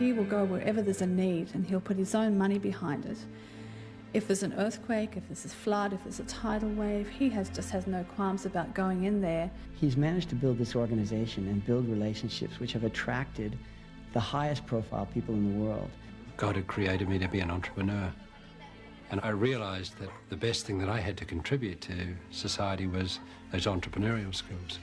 he will go wherever there's a need and he'll put his own money behind it. If there's an earthquake, if there's a flood, if there's a tidal wave, he just has no qualms about going in there. He's managed to build this organization and build relationships which have attracted the highest profile people in the world. God had created me to be an entrepreneur. And I realized that the best thing that I had to contribute to society was those entrepreneurial skills.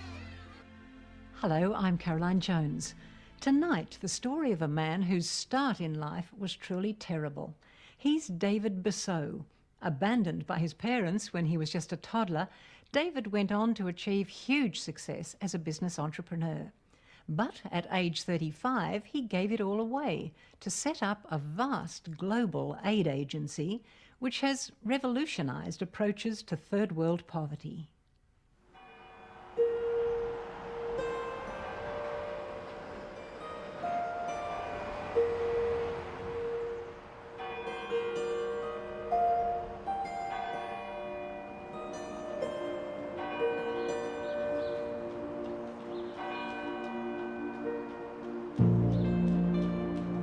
Hello, I'm Caroline Jones. Tonight, the story of a man whose start in life was truly terrible. He's David Bussau. Abandoned by his parents when he was just a toddler, David went on to achieve huge success as a business entrepreneur. But at age 35, he gave it all away to set up a vast global aid agency which has revolutionised approaches to third world poverty.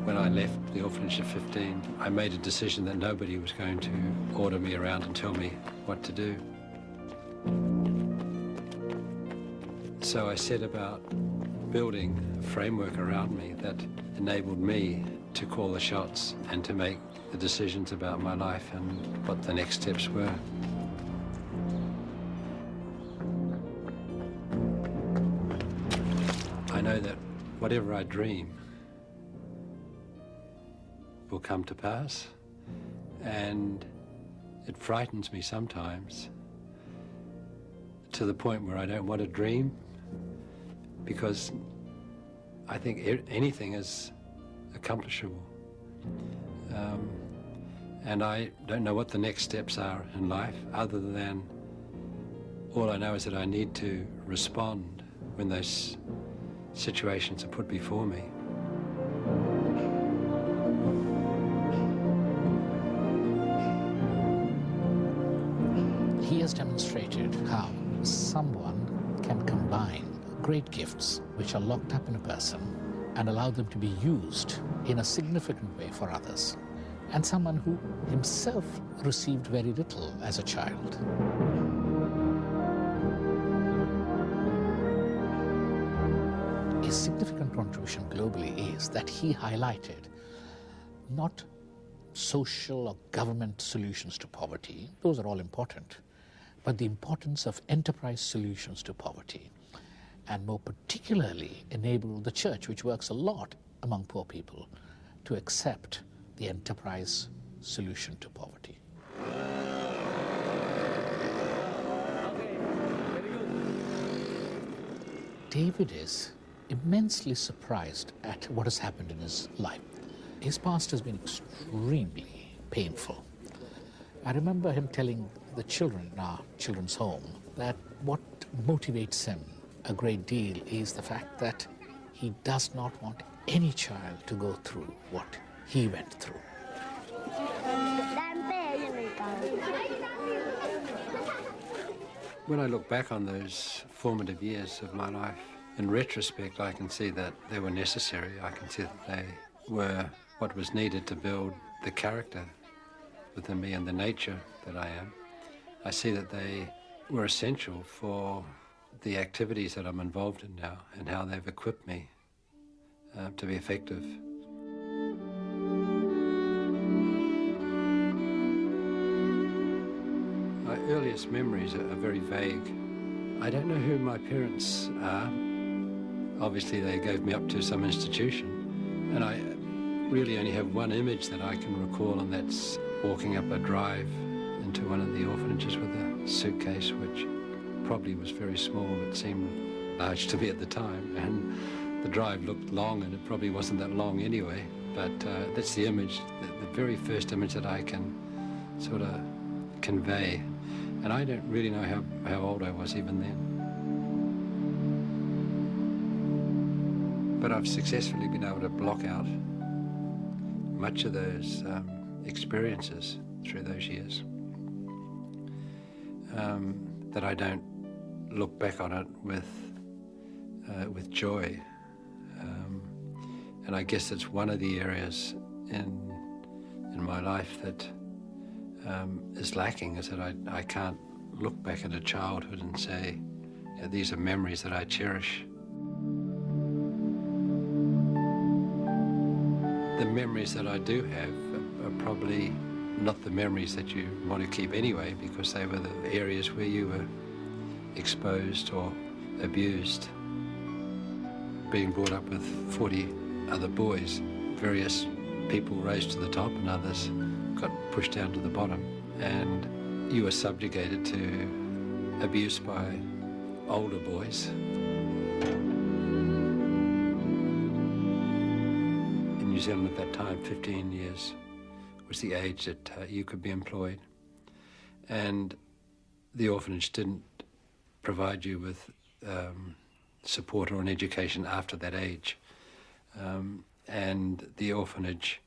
When I left the orphanage at 15, I made a decision that nobody was going to order me around and tell me what to do. So I set about building a framework around me that enabled me to call the shots and to make the decisions about my life and what the next steps were. I know that whatever I dream will come to pass, and it frightens me sometimes to the point where I don't want to dream, because I think anything is accomplishable. And I don't know what the next steps are in life, other than all I know is that I need to respond when those situations are put before me. He has demonstrated how someone can combine great gifts which are locked up in a person and allow them to be used in a significant way for others, and someone who himself received very little as a child. His significant contribution globally is that he highlighted not social or government solutions to poverty, those are all important, but the importance of enterprise solutions to poverty, and more particularly enable the church, which works a lot among poor people, to accept the enterprise solution to poverty. David is immensely surprised at what has happened in his life. His past has been extremely painful. I remember him telling the children in our children's home that what motivates him a great deal is the fact that he does not want any child to go through what he went through. When I look back on those formative years of my life, in retrospect, I can see that they were necessary. I can see that they were what was needed to build the character within me and the nature that I am. I see that they were essential for the activities that I'm involved in now and how they've equipped me to be effective. My earliest memories are very vague. I don't know who my parents are. Obviously they gave me up to some institution, and I really only have one image that I can recall, and that's walking up a drive into one of the orphanages with a suitcase which probably was very small but seemed large to me at the time, and the drive looked long and it probably wasn't that long anyway, but that's the image, the very first image that I can sort of convey, and I don't really know how old I was even then. But I've successfully been able to block out much of those experiences through those years, that I don't look back on it with joy. And I guess it's one of the areas in my life that is lacking, is that I can't look back at a childhood and say, yeah, these are memories that I cherish. The memories that I do have are probably not the memories that you want to keep anyway, because they were the areas where you were exposed or abused. Being brought up with 40 other boys, various people rose to the top and others got pushed down to the bottom, and you were subjugated to abuse by older boys. In New Zealand at that time, 15 years was the age that you could be employed, and the orphanage didn't provide you with support or an education after that age. And the orphanage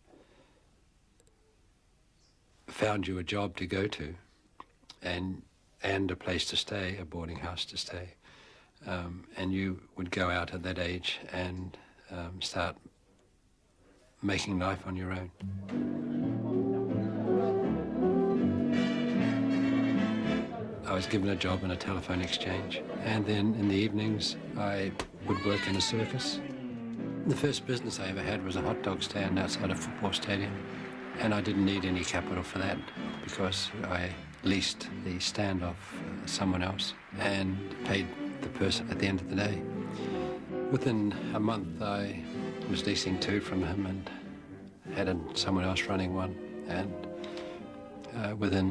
found you a job to go to and a place to stay, a boarding house to stay. And you would go out at that age and start making life on your own. I was given a job in a telephone exchange, and then in the evenings I would work in a circus. The first business I ever had was a hot dog stand outside a football stadium, and I didn't need any capital for that because I leased the stand off someone else and paid the person at the end of the day. Within a month I was leasing two from him and had someone else running one, and within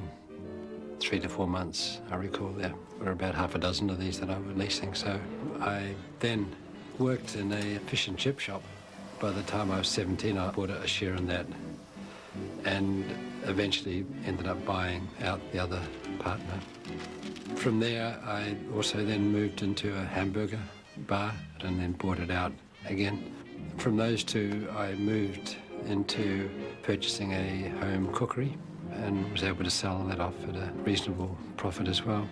3 to 4 months, I recall, there were about half a dozen of these that I was leasing. So I then worked in a fish and chip shop. By the time I was 17, I bought a share in that and eventually ended up buying out the other partner. From there, I also then moved into a hamburger bar and then bought it out again. From those two, I moved into purchasing a home cookery and was able to sell that off at a reasonable profit as well.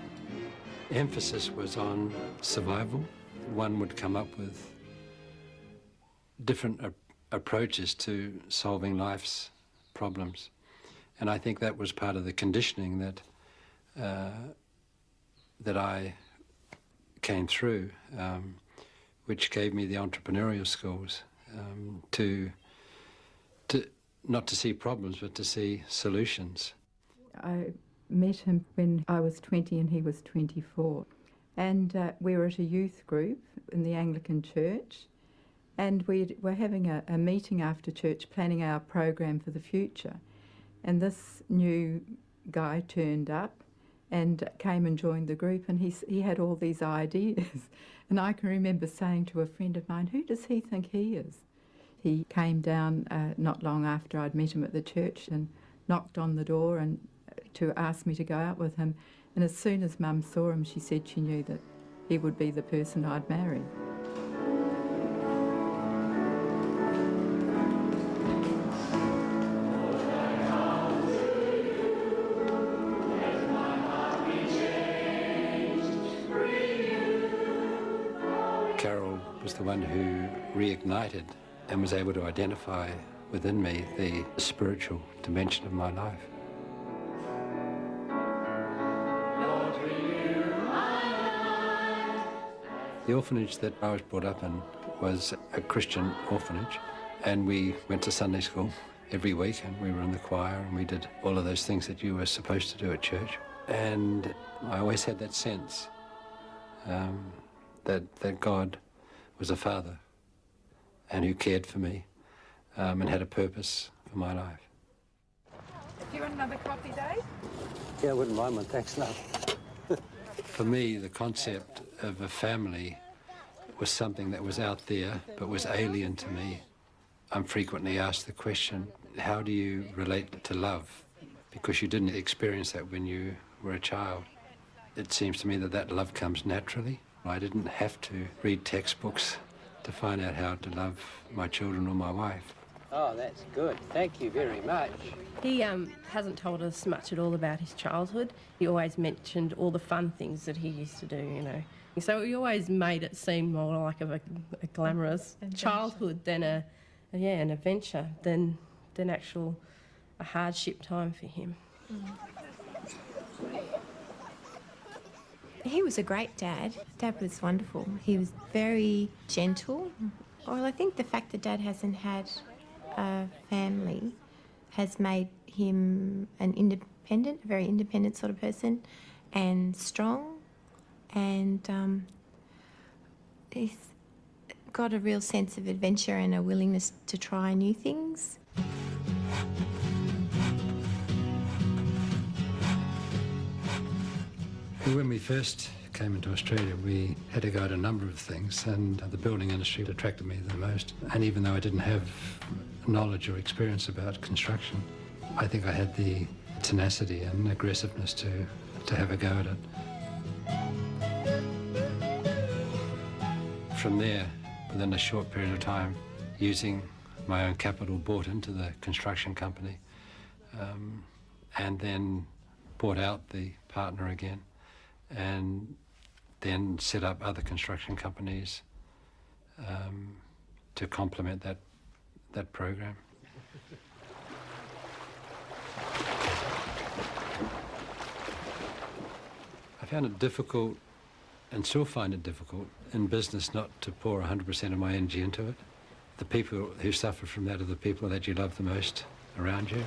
Emphasis was on survival. One would come up with different approaches to solving life's problems. And I think that was part of the conditioning that I came through, which gave me the entrepreneurial skills to not to see problems, but to see solutions. I met him when I was 20 and he was 24. And we were at a youth group in the Anglican Church, and we were having a meeting after church planning our program for the future. And this new guy turned up and came and joined the group, and he had all these ideas. And I can remember saying to a friend of mine, who does he think he is? He came down not long after I'd met him at the church and knocked on the door and to ask me to go out with him. And as soon as Mum saw him, she said she knew that he would be the person I'd marry. Carol was the one who reignited and was able to identify within me the spiritual dimension of my life. The orphanage that I was brought up in was a Christian orphanage, and we went to Sunday school every week, and we were in the choir, and we did all of those things that you were supposed to do at church. And I always had that sense that God was a father and who cared for me and had a purpose for my life. Do you want another coffee, Dave? Yeah, I wouldn't mind one, thanks, love. For me, the concept of a family was something that was out there but was alien to me. I'm frequently asked the question, how do you relate to love? Because you didn't experience that when you were a child. It seems to me that love comes naturally. I didn't have to read textbooks to find out how to love my children or my wife. Oh, that's good. Thank you very much. He hasn't told us much at all about his childhood. He always mentioned all the fun things that he used to do, you know. So he always made it seem more like a glamorous childhood than an adventure than actual a hardship time for him. He was a great dad. Dad was wonderful. He was very gentle. Well, I think the fact that Dad hasn't had a family has made him a very independent sort of person, and strong, and he's got a real sense of adventure and a willingness to try new things. When we first came into Australia, we had to go at a number of things, and the building industry attracted me the most. And even though I didn't have knowledge or experience about construction, I think I had the tenacity and aggressiveness to have a go at it. From there, within a short period of time, using my own capital, bought into the construction company, and then bought out the partner again, and then set up other construction companies to complement that program. I found it difficult, and still find it difficult, in business not to pour 100% of my energy into it. The people who suffer from that are the people that you love the most around you.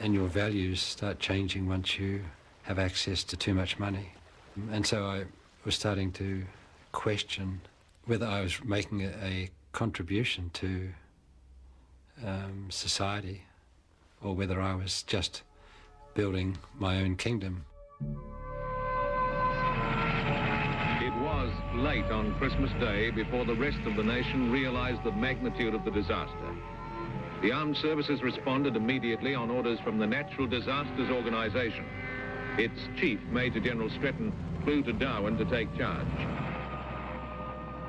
And your values start changing once you have access to too much money. And so I was starting to question whether I was making a contribution to society, or whether I was just building my own kingdom. It was late on Christmas Day before the rest of the nation realized the magnitude of the disaster. The armed services responded immediately on orders from the Natural Disasters Organisation. Its chief, Major General Stretton, flew to Darwin to take charge.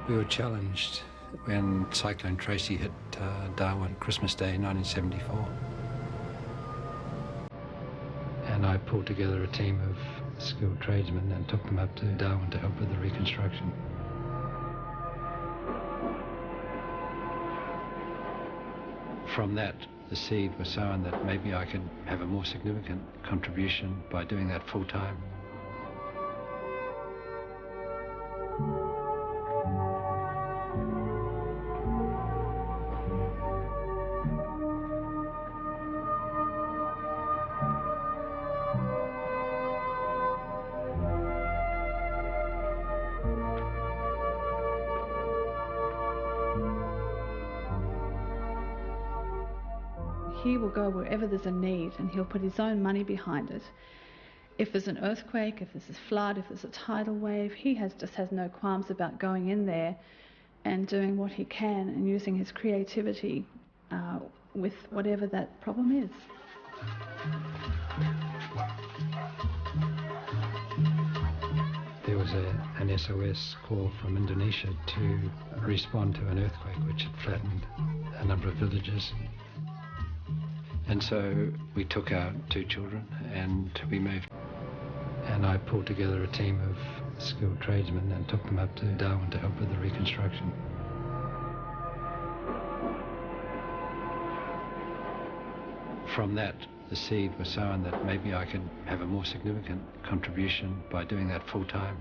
We were challenged when Cyclone Tracy hit Darwin, Christmas Day 1974. And I pulled together a team of skilled tradesmen and took them up to Darwin to help with the reconstruction. From that, the seed was sown that maybe I could have a more significant contribution by doing that full time. He will go wherever there's a need, and he'll put his own money behind it. If there's an earthquake, if there's a flood, if there's a tidal wave, he just has no qualms about going in there and doing what he can and using his creativity with whatever that problem is. There was an SOS call from Indonesia to respond to an earthquake which had flattened a number of villages. And so we took our 2 children and we moved. And I pulled together a team of skilled tradesmen and took them up to Darwin to help with the reconstruction. From that, the seed was sown that maybe I could have a more significant contribution by doing that full time.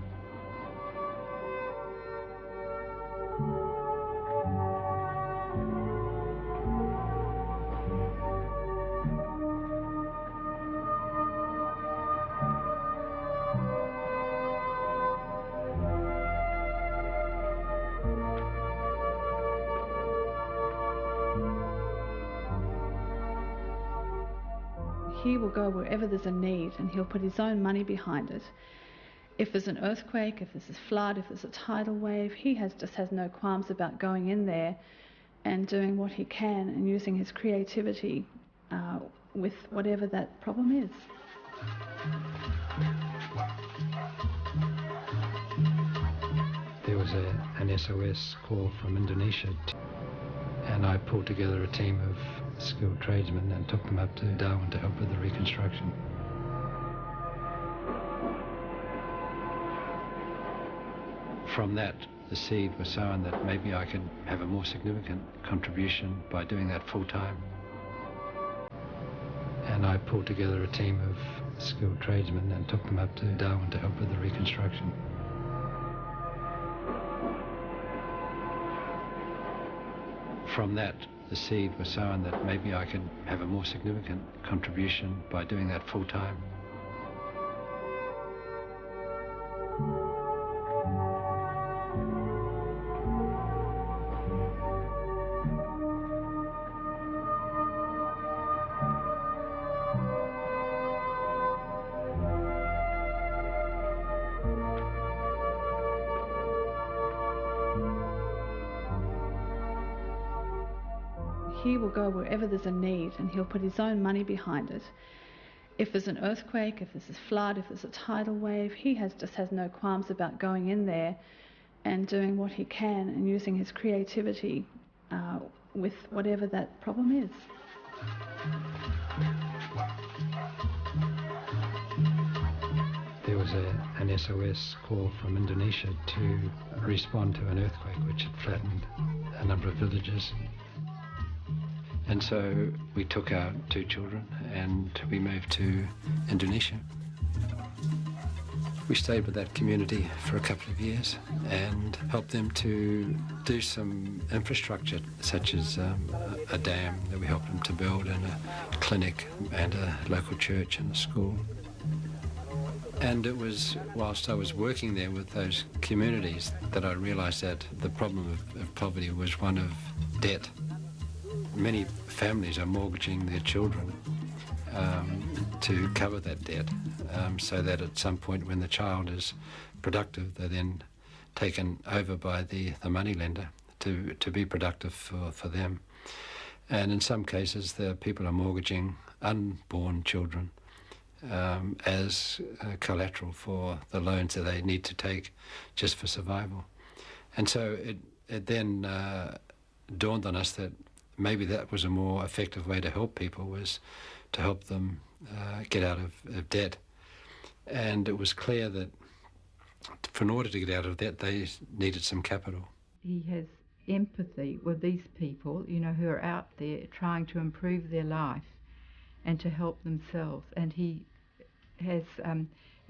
He will go wherever there's a need, and he'll put his own money behind it. If there's an earthquake, if there's a flood, if there's a tidal wave, he just has no qualms about going in there and doing what he can and using his creativity with whatever that problem is. There was an SOS call from Indonesia, and I pulled together a team of skilled tradesmen and took them up to Darwin to help with the reconstruction. From that, the seed was sown that maybe I could have a more significant contribution by doing that full time. And I pulled together a team of skilled tradesmen and took them up to Darwin to help with the reconstruction. From that, the seed was sown that maybe I could have a more significant contribution by doing that full time. He will go wherever there's a need and he'll put his own money behind it. If there's an earthquake, if there's a flood, if there's a tidal wave, he just has no qualms about going in there and doing what he can and using his creativity with whatever that problem is. There was an SOS call from Indonesia to respond to an earthquake which had flattened a number of villages. And so we took our 2 children and we moved to Indonesia. We stayed with that community for a couple of years and helped them to do some infrastructure, such as a dam that we helped them to build, and a clinic and a local church and a school. And it was whilst I was working there with those communities that I realised that the problem of poverty was one of debt. Many families are mortgaging their children to cover that debt, so that at some point when the child is productive, they're then taken over by the moneylender to be productive for them. And in some cases, the people are mortgaging unborn children as collateral for the loans that they need to take just for survival. And so it then dawned on us that maybe that was a more effective way to help people, was to help them get out of debt. And it was clear that in order to get out of debt, they needed some capital. He has empathy with these people, you know, who are out there trying to improve their life and to help themselves. And he has a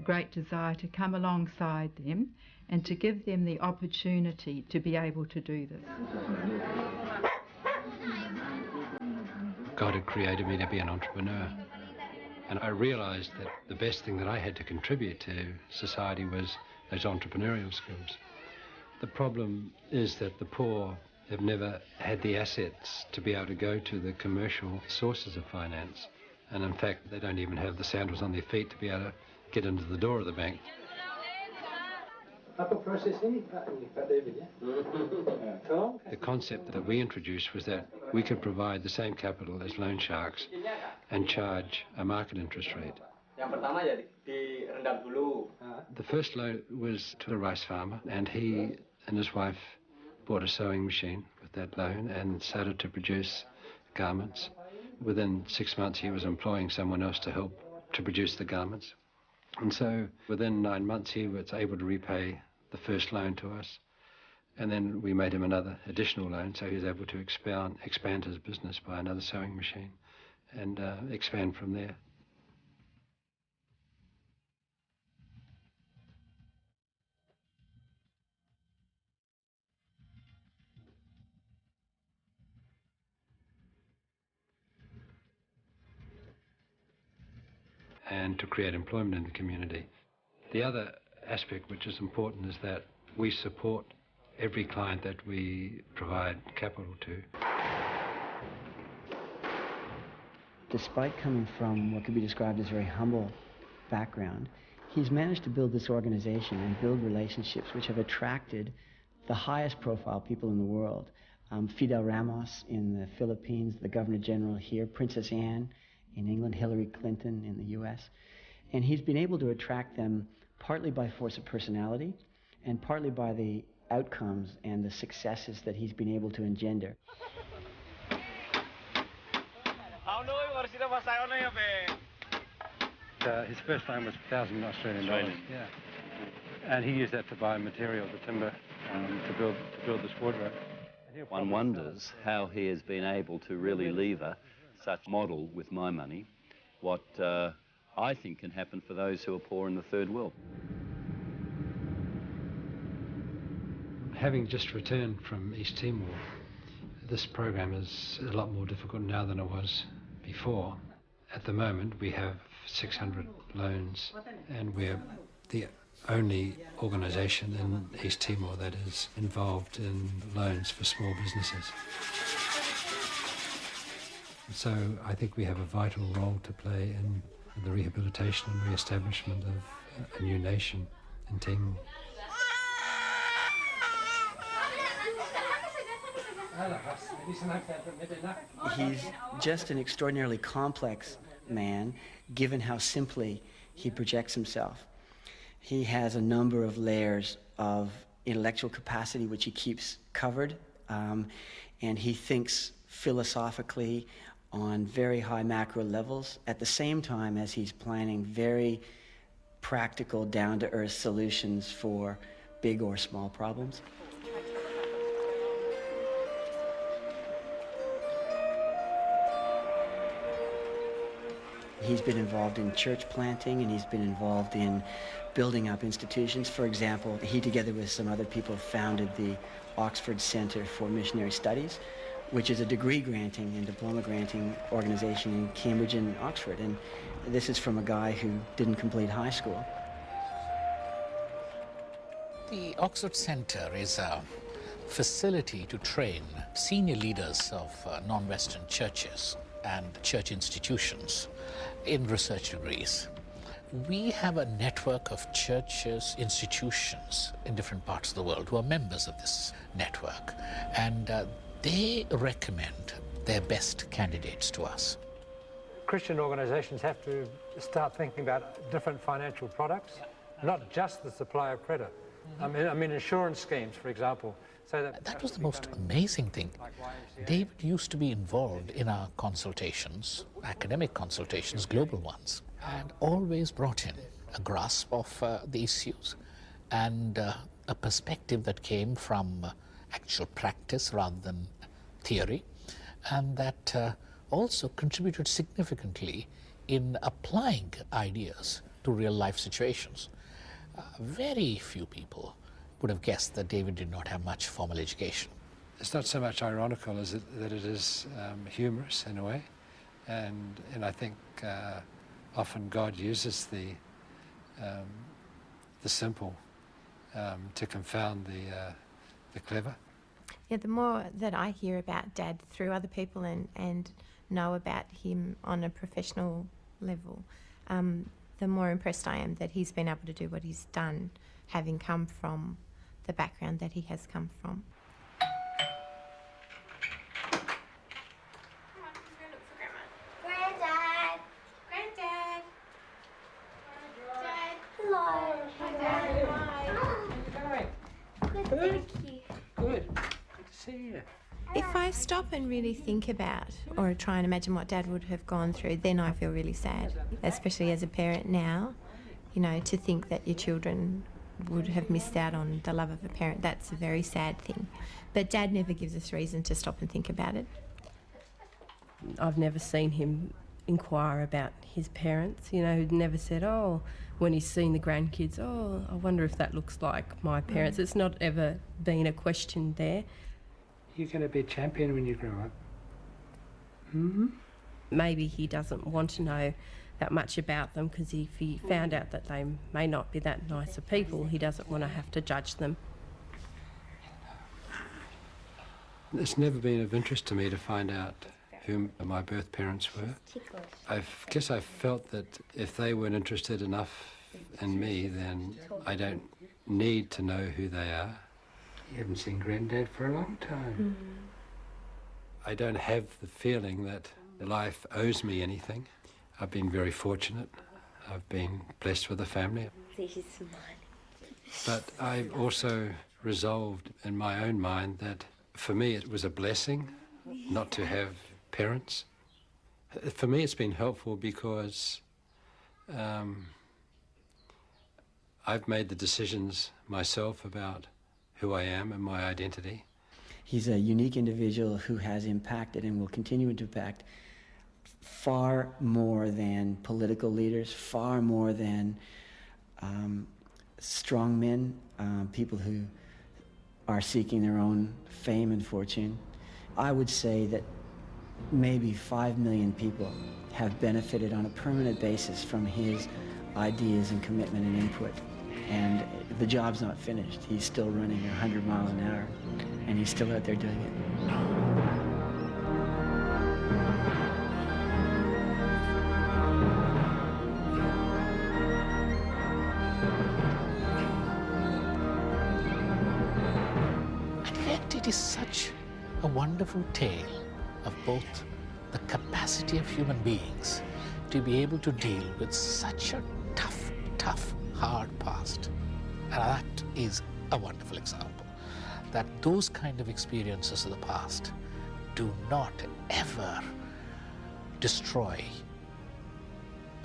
great desire to come alongside them and to give them the opportunity to be able to do this. God had created me to be an entrepreneur. And I realised that the best thing that I had to contribute to society was those entrepreneurial skills. The problem is that the poor have never had the assets to be able to go to the commercial sources of finance. And in fact, they don't even have the sandals on their feet to be able to get into the door of the bank. The concept that we introduced was that we could provide the same capital as loan sharks and charge a market interest rate. The first loan was to a rice farmer, and he and his wife bought a sewing machine with that loan and started to produce garments. Within 6 months, he was employing someone else to help to produce the garments. And so within 9 months, he was able to repay the first loan to us. And then we made him another additional loan, so he was able to expand his business by another sewing machine and expand from there. And to create employment in the community. The other aspect which is important is that we support every client that we provide capital to. Despite coming from what could be described as a very humble background, he's managed to build this organization and build relationships which have attracted the highest profile people in the world. Fidel Ramos in the Philippines, the Governor General here, Princess Anne in England, Hillary Clinton in the US. And he's been able to attract them partly by force of personality and partly by the outcomes and the successes that he's been able to engender. His first loan was 1,000 Australian dollars. Yeah. And he used that to buy material, the timber, to build this wardrobe. One wonders how he has been able to really lever such model with my money, what I think can happen for those who are poor in the third world. Having just returned from East Timor, this program is a lot more difficult now than it was before. At the moment, we have 600 loans, and we're the only organisation in East Timor that is involved in loans for small businesses. So I think we have a vital role to play in the rehabilitation and re-establishment of a new nation in Timor. He's just an extraordinarily complex man, given how simply he projects himself. He has a number of layers of intellectual capacity which he keeps covered, and he thinks philosophically on very high macro levels at the same time as he's planning very practical, down-to-earth solutions for big or small problems. He's been involved in church planting, and he's been involved in building up institutions. For example, he, together with some other people, founded the Oxford Centre for Missionary Studies, which is a degree-granting and diploma-granting organization in Cambridge and Oxford. And this is from a guy who didn't complete high school. The Oxford Centre is a facility to train senior leaders of non-Western churches and church institutions in research degrees. We have a network of churches, institutions in different parts of the world who are members of this network, and they recommend their best candidates to us. Christian organisations have to start thinking about different financial products, not just the supply of credit. I mean insurance schemes, for example. So that was the most amazing thing. David used to be involved in our consultations, academic consultations, global ones, and always brought in a grasp of the issues and a perspective that came from actual practice rather than theory, and that also contributed significantly in applying ideas to real-life situations. Very few people would have guessed that David did not have much formal education. It's not so much ironical as that it is humorous in a way, and I think often God uses the simple to confound the clever. Yeah, the more that I hear about Dad through other people and know about him on a professional level, the more impressed I am that he's been able to do what he's done, having come from the background that he has come from. Granddad! Granddad! Dad! Hello! Hi, Dad. Hi. How are you going? Good, thank you. Good. Good to see you. If I stop and really think about or try and imagine what Dad would have gone through, then I feel really sad, especially as a parent now. You know, to think that your children would have missed out on the love of a parent, that's a very sad thing. But Dad never gives us reason to stop and think about it. I've never seen him inquire about his parents, you know, he'd never said, oh, when he's seen the grandkids, oh, I wonder if that looks like my parents. It's not ever been a question there. You're going to be a champion when you grow up. Mm-hmm. Maybe he doesn't want to know that much about them, because if he found out that they may not be that nice of people, he doesn't want to have to judge them. It's never been of interest to me to find out who my birth parents were. I guess I felt that if they weren't interested enough in me, then I don't need to know who they are. You haven't seen Granddad for a long time. I don't have the feeling that life owes me anything. I've been very fortunate. I've been blessed with a family. But I've also resolved in my own mind that for me it was a blessing not to have parents. For me it's been helpful because I've made the decisions myself about who I am and my identity. He's a unique individual who has impacted and will continue to impact far more than political leaders, far more than strong men, people who are seeking their own fame and fortune. I would say that maybe 5 million people have benefited on a permanent basis from his ideas and commitment and input. And the job's not finished. He's still running 100 miles an hour, and he's still out there doing it. And yet it is such a wonderful tale of both the capacity of human beings to be able to deal with such a tough, hard past. And that is a wonderful example, that those kind of experiences of the past do not ever destroy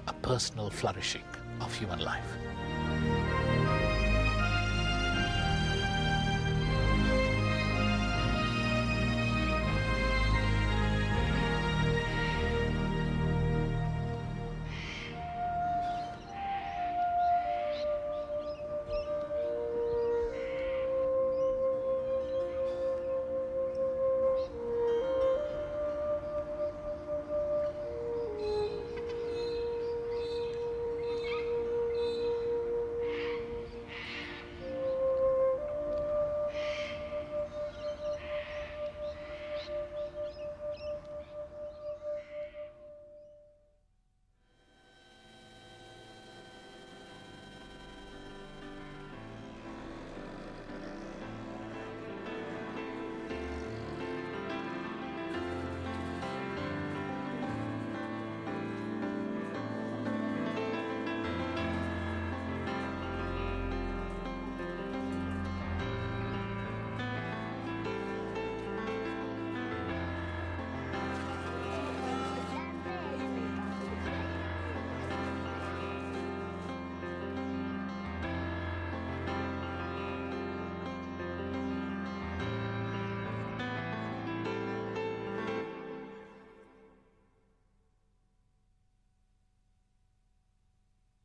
a personal flourishing of human life.